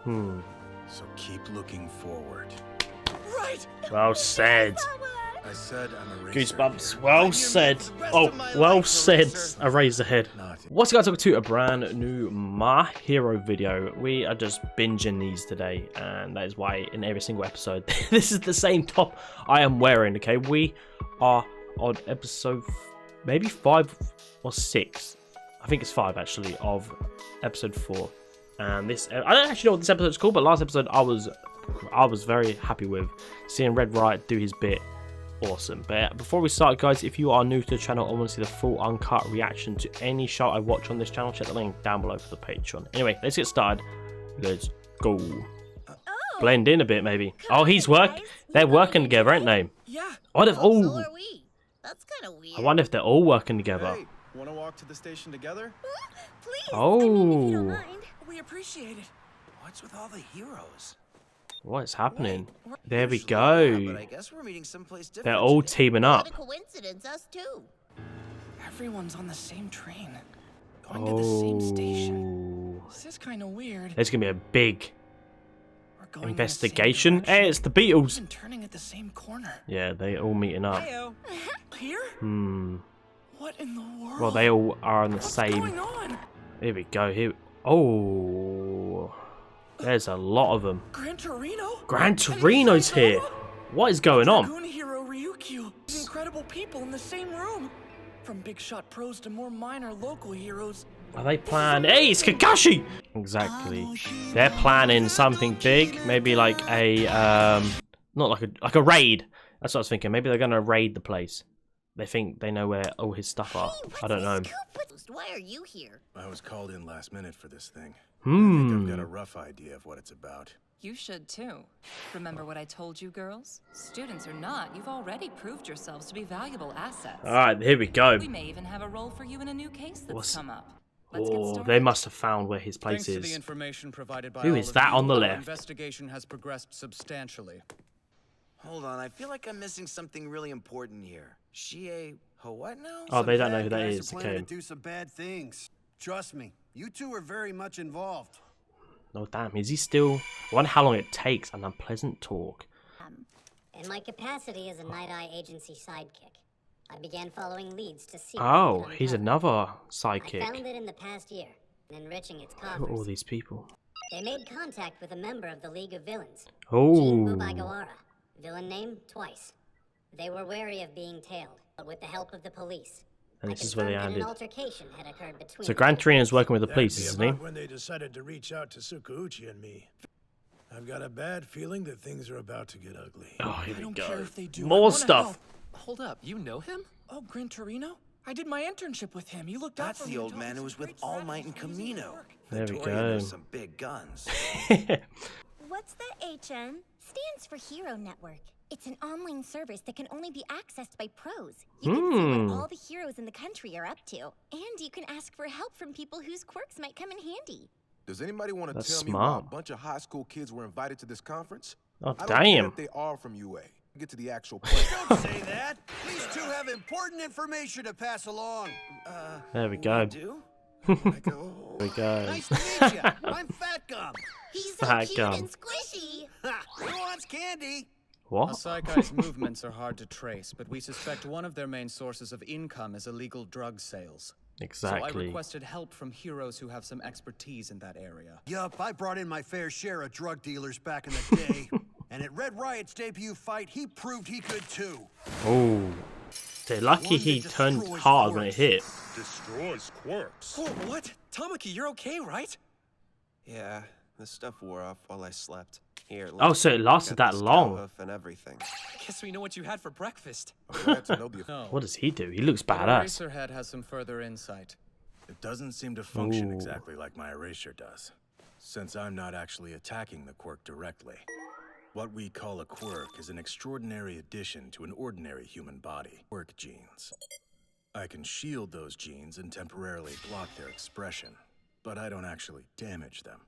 So keep looking forward. Right. Well said. I said I'm a racer Goosebumps. here. Well said. Oh, well said. Eraserhead. Not What's guys, welcome to a brand new My Hero video. We are just binging these today, and that is why in every single episode this is the same top I am wearing. Okay, we are on episode maybe 5 or 6. I think it's 5 actually of episode 4. And this, I don't actually know what this episode is called, but last episode I was very happy with seeing Red Riot do his bit. Awesome. But before we start, guys, if you are new to the channel and want to see the full uncut reaction to any show I watch on this channel, check the link down below for the Patreon. Anyway, let's get started. Let's go. Blend in a bit, maybe. Oh, they're working together, aren't they? Yeah. What if? So Oh, are we. That's kind of weird. I wonder if they're all working together. Hey, want to walk to the station together? Please. Oh. I mean, if you don't mind. We appreciate it. What's with all the heroes? What is happening? There we Usually, yeah, but go. I guess we're meeting someplace different. They're all today. teaming What up. a coincidence, us too. Everyone's on the same train, going to the same station. Oh, This is kind of weird. there's gonna be a big We're going investigation. In the same Hey, it's the Beatles. Even turning at the same corner. Yeah, they all meeting up. Heyo. Here? What in the world? Well, they all are on the What's same. going on? Here we go. Here. Oh, there's a lot of them. Gran Torino? Gran Torino's here. What is going on? Dragoon hero Ryukyu. Incredible people in the same room. From big shot pros to more minor local heroes. Are they planning? Hey, it's Kakashi. Exactly. They're planning something big. Maybe like a not like a raid. That's what I was thinking. Maybe they're gonna raid the place. They think they know where all his stuff are. I don't know. Why are you here? I was called in last minute for this thing. I think I've got a Hmm. rough idea of what it's about. You should too. Remember what I told you, girls? Students or not, you've already proved yourselves to be valuable assets. All right, here we go. We may even have a role for you in a new case that's What's- come up. Let's get Oh, started. they must have found where his place Thanks to the is. information provided by Who all is of that you, on the our left? investigation has progressed substantially. Hold on, I feel like I'm missing something really important here. She a what now? Oh, they don't know who Bad that guys is. are planning Okay. to do some bad things. Trust me, you two are very much involved. Oh damn, is he still? I wonder how long it takes. An unpleasant talk. In my capacity as a Night Eye agency sidekick, I began following leads to see. Oh, he's another I found sidekick. that in the past year, enriching its Who are all coffers, these people? they made contact with a member of the League of Villains, Jean Oh, Bubagawara, villain name twice. They were wary of being tailed, but with the help of the police, and I this is where they confirmed that an landed. altercation had occurred between. So Gran Torino's working with the That'd police, be isn't he? about when they decided to reach out to Tsukauchi and me. I've got a bad feeling that things are about to get ugly. Oh, here I we don't care go. if they do. I More wanna stuff. help. Hold up, you know him? Oh, Gran Torino? I did my internship with him. He looked out That's for the me old and man taught who me was some with great All Might and strategies for easy Camino. work. There we Notorious go. knows some big guns. What's the HN? Stands for Hero Network. It's an online service that can only be accessed by pros. You can see what all the heroes in the country are up to, and you can ask for help from people whose quirks might come in handy. Does anybody want to That's tell me why smart. a bunch of high school kids were invited to this conference? Oh I don't care damn. if they are from UA. Get to the actual point. Don't say that. These two have important information to pass along. There we go. Do? Like, oh. There we go. Nice to meet you. I'm Fat Gum. He's so Fat cute gum. and squishy. Ha, who wants candy? What? Asaikai movements are hard to trace, but we suspect one of their main sources of income is illegal drug sales. So I Exactly. requested help from heroes who have some expertise in that area. Yup, I brought in my fair share of drug dealers back in the day. And at Red Riot's debut fight, he proved he could too. Oh, they're lucky he turned hard when it hit. Destroys quirks. Oh, what? Tamaki, you're okay, right? Yeah, the stuff wore off while I slept. Here, Oh, so it lasted got that the long. hoof and everything. I guess we know what you had for breakfast. I'm glad to know the No. What does he do? He looks But badass. Eraserhead has some further insight. It doesn't seem to function Ooh. exactly like my erasure does, since I'm not actually attacking the quirk directly. What we call a quirk is an extraordinary addition to an ordinary human body, quirk genes. I can shield those genes and temporarily block their expression, but I don't actually damage them.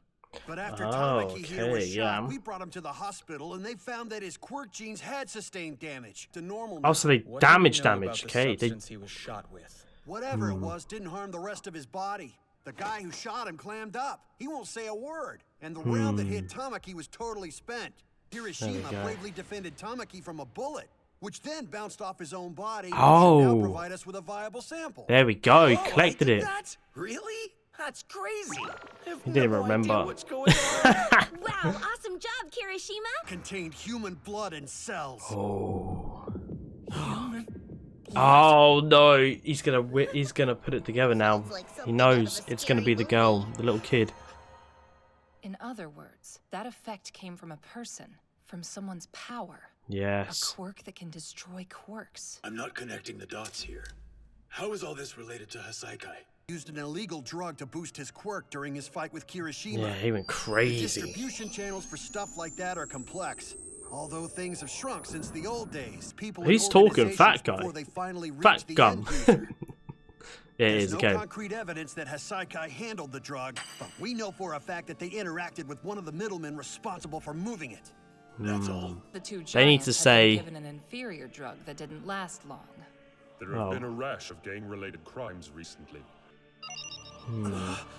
But after Oh, Tamaki here was okay, shot, yeah. we brought him to the hospital and they found that his quirk genes had sustained damage to normal. Oh, so they What do we damage. know about the Okay, they. substance he was shot with? Whatever it was didn't harm the rest of his body. The guy who shot him clammed up. He won't say a word. And the round that hit Tamaki was totally spent. Hiroshima bravely defended Tamaki from a bullet, which then bounced off his own body and should now provide us with a viable sample. There we go. He collected it. That? Really? That's crazy. He didn't even remember. What's going on? Wow, awesome job, Kirishima. Contained human blood and cells. Oh. Oh no, he's gonna put it together now. He knows it's gonna be the girl, the little kid. In other words, that effect came from a person, from someone's power. Yes. A quirk that can destroy quirks. I'm not connecting the dots here. How is all this related to Hasaikai? Used an illegal drug to boost his quirk during his fight with Kirishima. Yeah, he went The crazy. distribution channels for stuff like that are complex. Although things have shrunk since the old days, people He's in talking fat guy. before they finally reach Fat the gum. end user. Yeah, it There's is no okay. concrete evidence that Hasaikai handled the drug, but we know for a fact that they interacted with one of the middlemen responsible for moving it. That's all. The two They need giants to had say- been given an inferior drug that didn't last long. There have been a rash of gang-related crimes recently.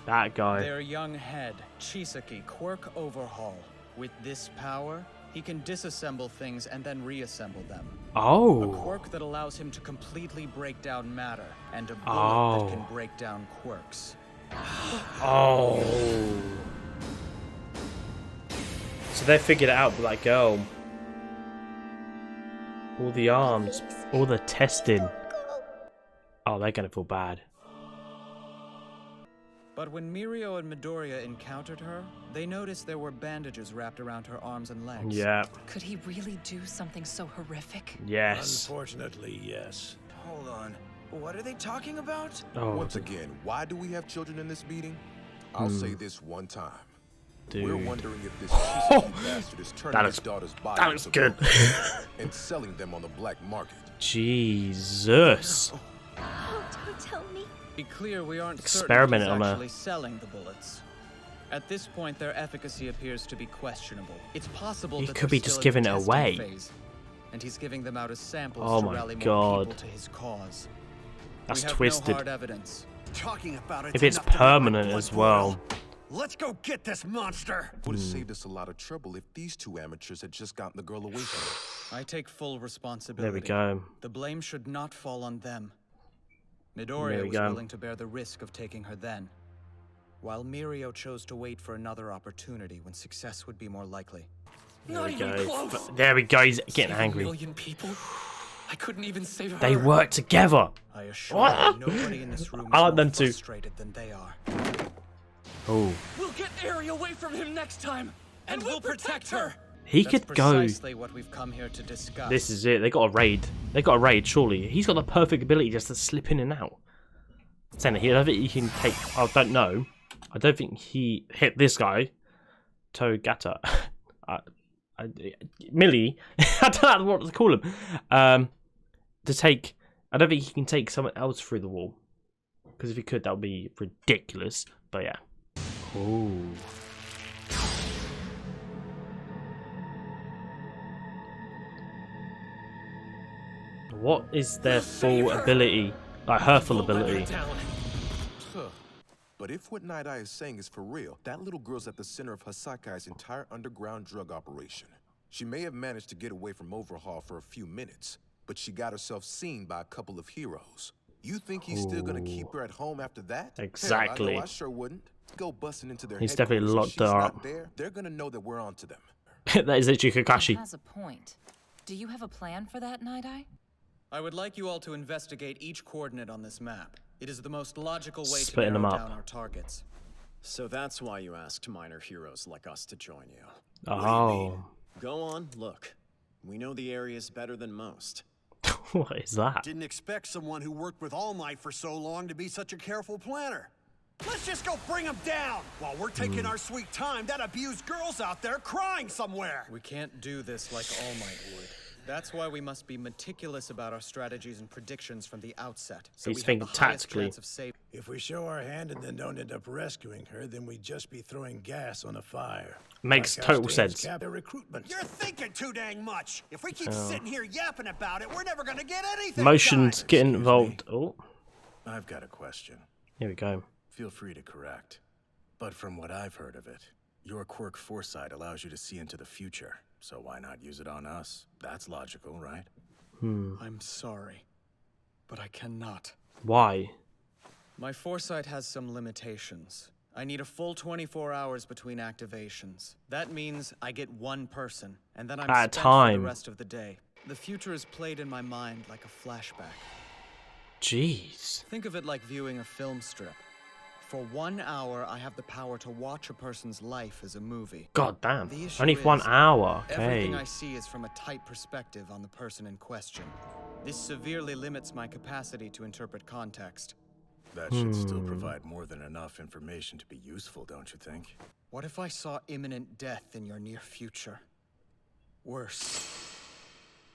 That guy. Their young head, Chisaki, quirk overhaul. With this power, he can disassemble things and then reassemble them. A Oh. quirk that allows him to completely break down matter, and a bullet that can Oh. break down quirks. Oh. So they figured it out with that girl. All the arms, all the testing. Oh, they're gonna feel bad. But when Mirio and Midoriya encountered her, they noticed there were bandages wrapped around her arms and legs. Yeah. Could he really do something so horrific? Yes. Unfortunately, yes. Hold on. What are they talking about? Oh, Once again, why do we have children in this meeting? I'll say this one time. We're dude. wondering if this Chisaki bastard is turning his daughter's body That looks into good. bullets and selling them on the black market. Jesus. Oh, don't tell me. Be clear, we aren't Experimenting certain on he's her. actually selling the bullets. At this point, their efficacy appears to be questionable. It's possible He that could they're be just still in giving the it testing away. phase, and he's giving them out as samples Oh to my rally more God. people to his cause. That's we have twisted. No hard evidence. Talking about it. If it's permanent as well. Let's go get this monster. Would have saved us a lot of trouble if these two amateurs had just gotten the girl away from her. I take full responsibility. There we go. The blame should not fall on them. There Midoriya we was go. willing to bear the risk of taking her then, while Mirio chose to wait for another opportunity when success would be more likely. There Not we even go. close. There we go. He's getting Save angry. A million people? I couldn't even save her. They work together. I assure you, nobody in this room is I like more them too. frustrated than they are. Oh. We'll get Eri away from him next time, and we'll protect her. He That's could go. precisely what we've come here to discuss. This is it. They got a raid. They got a raid, surely. He's got the perfect ability just to slip in and out. Saying that he, I don't think he can take. I don't know. I don't think he hit this guy. Togata. Millie. I don't know what to call him. To take. I don't think he can take someone else through the wall. Because if he could, that would be ridiculous. But yeah. Ooh. What is their full ability? Like her full ability. Huh. But if what Night Eye is saying is for real, that little girl's at the center of Hasakai's entire underground drug operation. She may have managed to get away from Overhaul for a few minutes, but she got herself seen by a couple of heroes. You think he's still gonna keep her at home after that? Exactly. Hell, I know I sure wouldn't. Go busting into their He's definitely headquarters and locked her she's up. not there, they're gonna know that we're onto them. That is literally He Kakashi. has a point. Do you have a plan for that, Night-Eye? I would like you all to investigate each coordinate on this map. It is the most logical way Splitting to them narrow up. down our targets. So that's why you asked minor heroes like us to join you. Oh. Go on, look. We know the areas better than most. What is that? Didn't expect someone who worked with All Might for so long to be such a careful planner. Let's just go bring him down while we're taking our sweet time. That abused girl's out there crying somewhere. We can't do this like All Might would. That's why we must be meticulous about our strategies and predictions from the outset. So He's we have thinking the highest tactically. chance of saving. If we show our hand and then don't end up rescuing her, then we'd just be throwing gas on a fire. Makes Like how total Stains sense. capped their recruitment. You're thinking too dang much. If we keep sitting here yapping about it, we're never gonna get anything Motions done. get involved. Oh, I've got a question. here we go. feel free to correct. But from what I've heard of it, your quirk foresight allows you to see into the future. So why not use it on us? That's logical, right? I'm sorry, but I cannot. Why? My foresight has some limitations. I need a full 24 hours between activations. That means I get one person, and then I'm at a spent for time. the rest of the day. The future is played in my mind like a flashback. Jeez. Think of it like viewing a film strip. For 1 hour, I have the power to watch a person's life as a movie. God damn. The issue Only for 1 is, hour. Okay. Everything I see is from a tight perspective on the person in question. This severely limits my capacity to interpret context. That should still provide more than enough information to be useful, don't you think? What if I saw imminent death in your near future? Worse.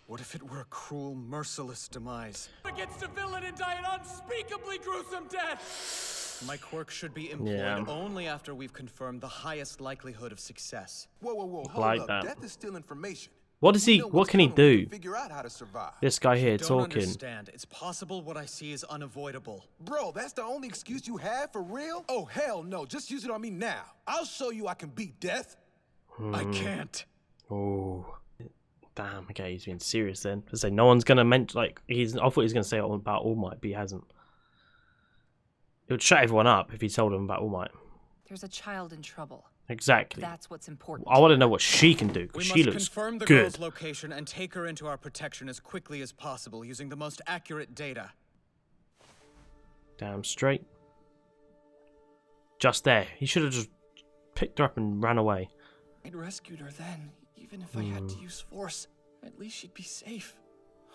What if it were a cruel, merciless demise? Against a villain and die an unspeakably gruesome death! My quirk should be employed only after we've confirmed the highest likelihood of success. Whoa, hold like up. that. Death is still information. What is he? What can he do? Figure out how to survive. This guy here Don't talking. understand. It's possible what I see is unavoidable. Bro, that's the only excuse you have for real? Oh, hell no. Just use it on me now. I'll show you I can beat death. I can't. Oh. Damn, okay, he's being serious then. I say no one's gonna mention I thought he was gonna say about All Might, but he hasn't. It would shut everyone up if he told them about All Might. There's a child in trouble. Exactly. That's what's important. I want to know what she can do, We because must she looks confirm the good. girl's location and take her into our protection as quickly as possible using the most accurate data. Damn straight. Just there. He should have just picked her up and ran away. I'd rescued her then, even if I had to use force. At least she'd be safe.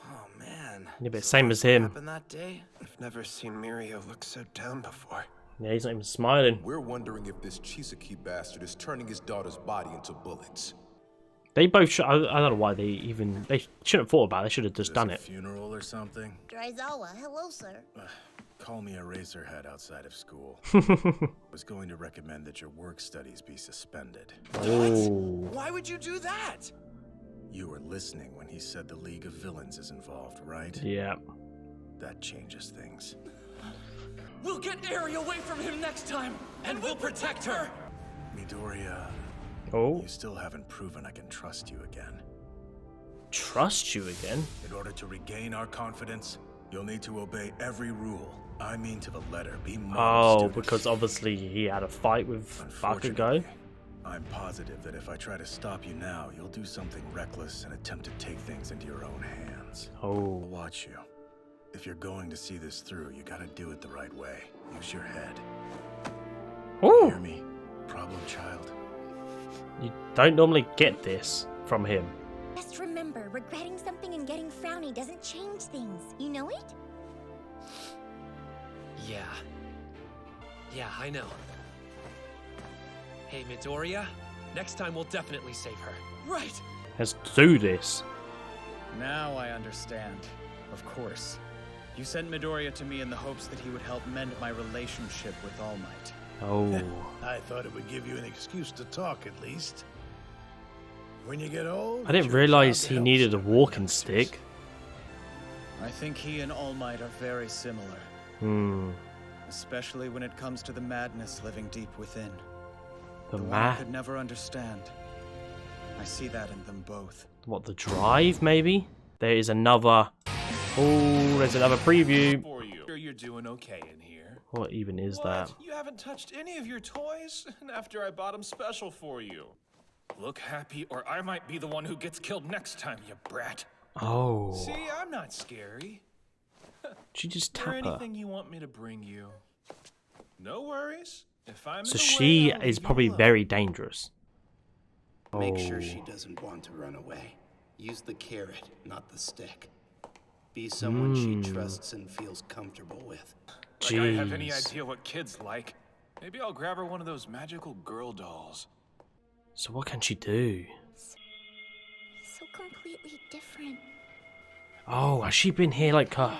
Oh man. Yeah, but same as him. Happened that day? I've never seen Mirio look so down before. Yeah, he's not even smiling. We're wondering if this Chisaki bastard is turning his daughter's body into bullets. They both should. I don't know why they shouldn't have thought about it. They should have just done A it. funeral or something? Draizawa, hello, sir. Call me a racerhead outside of school. Was going to recommend that your work studies be suspended. Oh. Why would you do that? You were listening when he said the League of Villains is involved, right? Yeah. That changes things. We'll get Eri away from him next time, and we'll protect her! Midoriya, Oh. you still haven't proven I can trust you again. Trust you again? In order to regain our confidence, you'll need to obey every rule. I mean to the letter. Be model Oh, student. because obviously he had a fight with Bakugo. I'm positive that if I try to stop you now, you'll do something reckless and attempt to take things into your own hands. Oh. I'll watch you. If you're going to see this through, you gotta do it the right way. Use your head. Oh. Hear me, problem child? You don't normally get this from him. Just remember, regretting something and getting frowny doesn't change things. You know it? Yeah, I know. Hey, Midoriya, next time we'll definitely save her. Right! Let's do this. Now I understand. Of course. You sent Midoriya to me in the hopes that he would help mend my relationship with All Might. Oh. I thought it would give you an excuse to talk at least. When you get old, I didn't realize he needed a walking stick. I think he and All Might are very similar. Especially when it comes to the madness living deep within. The one I could never understand. I see that in them both. What, the drive, maybe? There is another... Oh, there's another preview. For you. Sure you're doing okay in here. What even is that? You haven't touched any of your toys after I bought them special for you. Look happy or I might be the one who gets killed next time, you brat. Oh. See, I'm not scary. She just Is there tap her. anything you want me to bring you? No worries. If I'm So in the she way, I'll is leave you probably alone. very dangerous. Make sure she doesn't want to run away. Use the carrot, not the stick. Be someone she trusts and feels comfortable with. Like I have any idea what kids like. Maybe I'll grab her one of those magical girl dolls. So what can she do? So completely different. Oh, has she been here like her?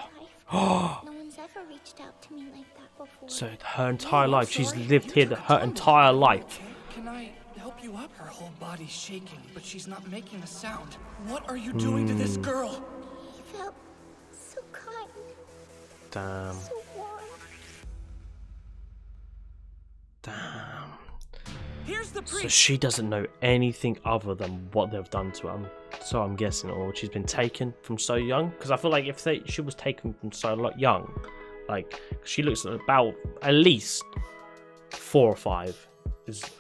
No one's ever reached out to me like that before. So her entire life, she's lived here her entire life. Can I help you up? Her whole body's shaking, but she's not making a sound. What are you doing to this girl? He felt so kind. Damn. So warm. So she doesn't know anything other than what they've done to her. So I'm guessing, or she's been taken from so young. Because I feel like if she was taken from so young, like she looks about at least 4 or 5.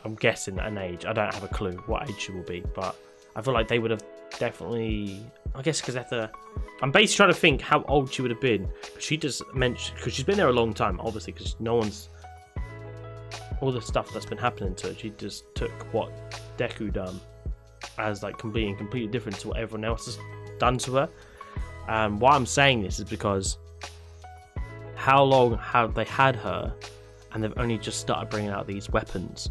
I'm guessing an age. I don't have a clue what age she will be, but I feel like they would have definitely. I guess because I'm basically trying to think how old she would have been. She just mentioned because she's been there a long time, obviously, because no one's. All the stuff that's been happening to her, she just took what Deku done as like completely different to what everyone else has done to her. And why I'm saying this is because how long have they had her, and they've only just started bringing out these weapons,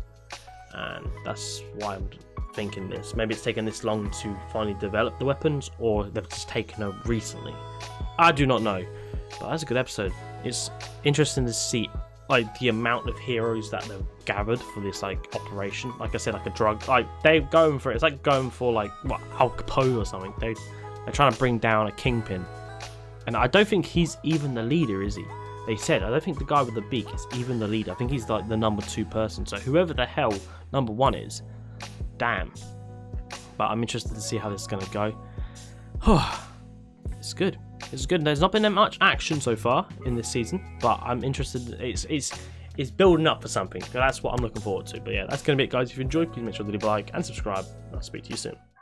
and that's why I'm thinking this. Maybe it's taken this long to finally develop the weapons, or they've just taken her recently. I do not know, but that's a good episode. It's interesting to see like the amount of heroes that they've gathered for this like operation. Like I said, like a drug, like they're going for it. It's like going for like what, Al Capone or something. They're trying to bring down a kingpin, and I don't think he's even the leader, is he? They said I don't think the guy with the beak is even the leader. I think he's like the number 2 person. So whoever the hell number 1 is, damn. But I'm interested to see how this is gonna go. It's good. It's good. There's not been that much action so far in this season, but I'm interested. It's building up for something. That's what I'm looking forward to. But yeah, that's gonna be it, guys. If you enjoyed, please make sure to leave a like and subscribe. I'll speak to you soon.